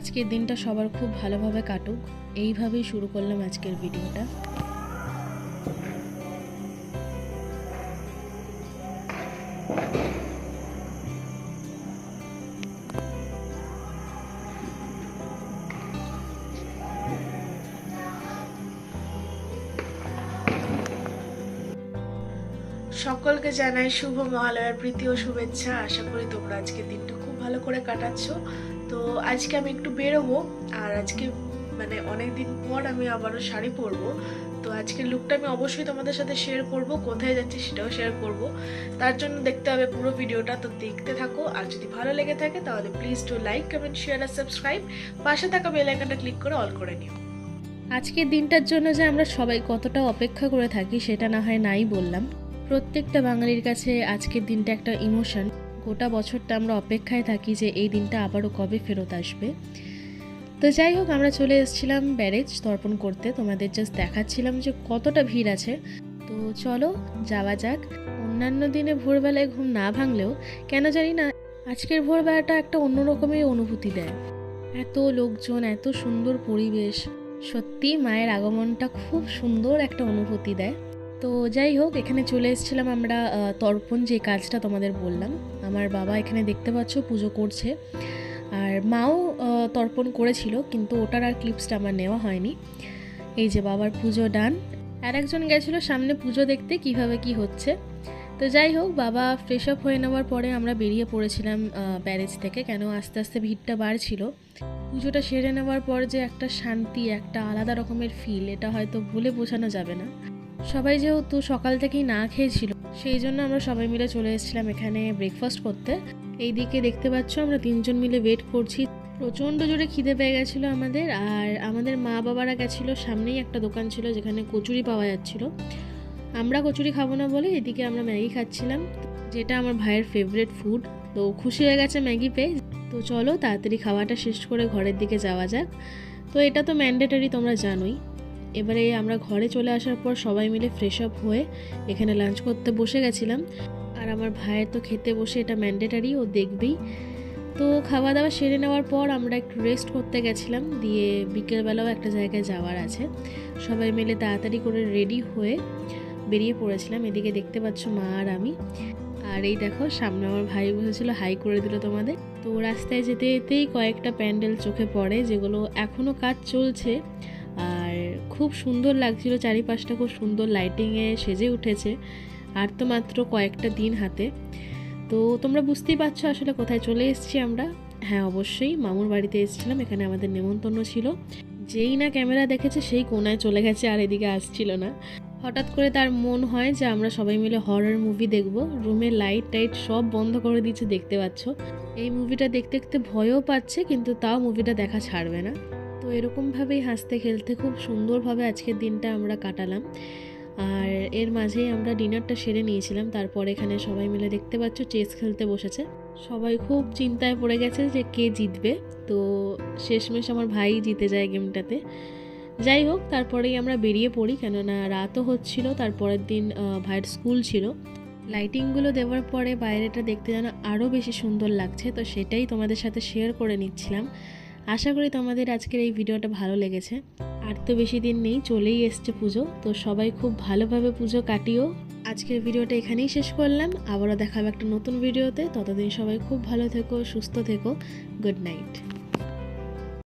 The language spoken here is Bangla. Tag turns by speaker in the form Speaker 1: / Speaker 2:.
Speaker 1: আজকের দিনটা সবার খুব ভালোভাবে কাটুক, এইভাবেই শুরু করলাম আজকের ভিডিওটা।
Speaker 2: সকলকে জানাই শুভ মহালয়ার প্রীতি ও শুভেচ্ছা। আশা করি তোমরা আজকের দিনটা খুব ভালো করে কাটাচ্ছ। তো আজকে আমি একটু বেরোবো, আর আজকে অনেকদিন পর আমি আবারও শাড়ি পরবো। তো আজকের লুকটা আমি অবশ্যই তোমাদের সাথে শেয়ার করব, কোথায় যাচ্ছি সেটাও শেয়ার করব। তার জন্য দেখতে হবে পুরো ভিডিওটা, তো দেখতে থাকো। আর যদি ভালো লেগে থাকে তাহলে please do like, comment, share আর সাবস্ক্রাইব। পাশে থাকা বেল আইকনটা ক্লিক করে অল করে নিও।
Speaker 1: আজকের দিনটার জন্য যে আমরা সবাই কতটা অপেক্ষা করে থাকি সেটা না হয় নাই বললাম। প্রত্যেকটা বাঙালির কাছে আজকের দিনটা একটা ইমোশন। গোটা বছরটা আমরা অপেক্ষায় থাকি যে এই দিনটা আবারও কবে ফেরত আসবে। তো যাই হোক, আমরা চলে এসেছিলাম ব্যারেজ তর্পণ করতে। তোমাদের জাস্ট দেখাচ্ছিলাম যে কতটা ভিড় আছে। তো চলো যাওয়া যাক। অন্যান্য দিনে ভোরবেলায় ঘুম না ভাঙলেও কেন জানি না আজকের ভোরবেলাটা একটা অন্যরকমের অনুভূতি দেয়। এত লোকজন, এত সুন্দর পরিবেশ, সত্যি মায়ের আগমনটা খুব সুন্দর একটা অনুভূতি দেয়। তো যাই হোক, এখানে চলে এসেছিলাম আমরা তর্পণ যে কাজটা তোমাদের বললাম। আমার বাবা এখানে দেখতে পাচ্ছ পুজো করছে, আর মাও তর্পণ করেছিল, কিন্তু ওটার আর ক্লিপসটা আমার নেওয়া হয়নি। এই যে বাবার পুজো ডান। আর একজন গেছিলো সামনে পুজো দেখতে কিভাবে কি হচ্ছে। তো যাই হোক, বাবা ফ্রেশ আপ হয়ে নেওয়ার পরে আমরা বেরিয়ে পড়েছিলাম ব্যারেজ থেকে, কেন আস্তে আস্তে ভিড়টা বাড়ছিল। পুজোটা সেরে নেওয়ার পর যে একটা শান্তি, একটা আলাদা রকমের ফিল, এটা হয়তো ভুলে বোঝানো যাবে না। সবাই যেহেতু সকাল থেকেই না খেয়েছিল, সেই জন্য আমরা সবাই মিলে চলে এসেছিলাম এখানে ব্রেকফাস্ট করতে। এইদিকে দেখতে পাচ্ছ আমরা তিনজন মিলে ওয়েট করছি। প্রচণ্ড জোরে খিদে পেয়ে গেছিলো আমাদের। আর আমাদের মা বাবারা গেছিলো, সামনেই একটা দোকান ছিল যেখানে কচুরি পাওয়া যাচ্ছিলো। আমরা কচুরি খাবো না বলে এদিকে আমরা ম্যাগি খাচ্ছিলাম, যেটা আমার ভাইয়ের ফেভারিট ফুড। তো খুশি হয়ে গেছে ম্যাগি পেয়ে। তো চলো তাড়াতাড়ি খাওয়াটা শেষ করে ঘরের দিকে যাওয়া যাক। তো এটা তো ম্যান্ডেটরি, তোমরা জানোই। এবারে আমরা ঘরে চলে আসার পর সবাই মিলে ফ্রেশ আপ হয়ে এখানে লাঞ্চ করতে বসে গেছিলাম। আর আমার ভাইয়ের তো খেতে বসে এটা ম্যান্ডেটরি, ও দেখবেই। তো খাওয়া দাওয়া সেরে নেওয়ার পর আমরা একটু রেস্ট করতে গেছিলাম, দিয়ে বিকেলবেলাও একটা জায়গায় যাওয়ার আছে। সবাই মিলে তাড়াতাড়ি করে রেডি হয়ে বেরিয়ে পড়েছিলাম। এদিকে দেখতে পাচ্ছ মা আর আমি। আর এই দেখো সামনে আমার ভাই বসেছিল, হাই করে দিল তোমাদের। তো রাস্তায় যেতে যেতেই কয়েকটা প্যান্ডেল চোখে পড়ে, যেগুলো এখনও কাজ চলছে। আর খুব সুন্দর লাগছিল, চারিপাশটা খুব সুন্দর লাইটিংয়ে সেজে উঠেছে। আর তো মাত্র কয়েকটা দিন হাতে। তো তোমরা বুঝতেই পারছো আসলে কোথায় চলে এসেছি আমরা। হ্যাঁ, অবশ্যই মামুর বাড়িতে এসেছিলাম, এখানে আমাদের নেমন্তন্ন ছিল। যেই না ক্যামেরা দেখেছে সেই কোনায় চলে গেছে, আর এদিকে আসছিল না। হঠাৎ করে তার মন হয় যে আমরা সবাই মিলে হরর মুভি দেখব। রুমের লাইট টাইট সব বন্ধ করে দিয়েছে, দেখতে পাচ্ছ। এই মুভিটা দেখতে দেখতে ভয়ও পাচ্ছে, কিন্তু তাও মুভিটা দেখা ছাড়বে না। তো এরকমভাবেই হাসতে খেলতে খুব সুন্দরভাবে আজকের দিনটা আমরা কাটালাম। আর এর মাঝেই আমরা ডিনারটা সেরে নিয়েছিলাম। তারপর এখানে সবাই মিলে দেখতে পাচ্ছ চেস খেলতে বসেছে। সবাই খুব চিন্তায় পড়ে গেছে যে কে জিতবে। তো শেষমেশ আমার ভাই জিতে যায় গেমটাতে। যাই হোক, তারপরেই আমরা বেরিয়ে পড়ি, কেননা রাতও হচ্ছিল। তারপরের দিন ভাইয়ের স্কুল ছিল। লাইটিংগুলো দেওয়ার পরে বাইরেটা দেখতে যেন আরও বেশি সুন্দর লাগছে। তো সেটাই তোমাদের সাথে শেয়ার করে নিচ্ছিলাম। আশা করি তোমাদের আজকের এই ভিডিওটা ভালো লেগেছে। আর তো বেশি দিন নেই, চলেই এসছে পুজো। তো সবাই খুব ভালোভাবে পুজো কাটিও। আজকের ভিডিওটা এখানেই শেষ করলাম। আবারও দেখাবো একটা নতুন ভিডিওতে। ততদিন সবাই খুব ভালো থেকো, সুস্থ থেকো। Good night.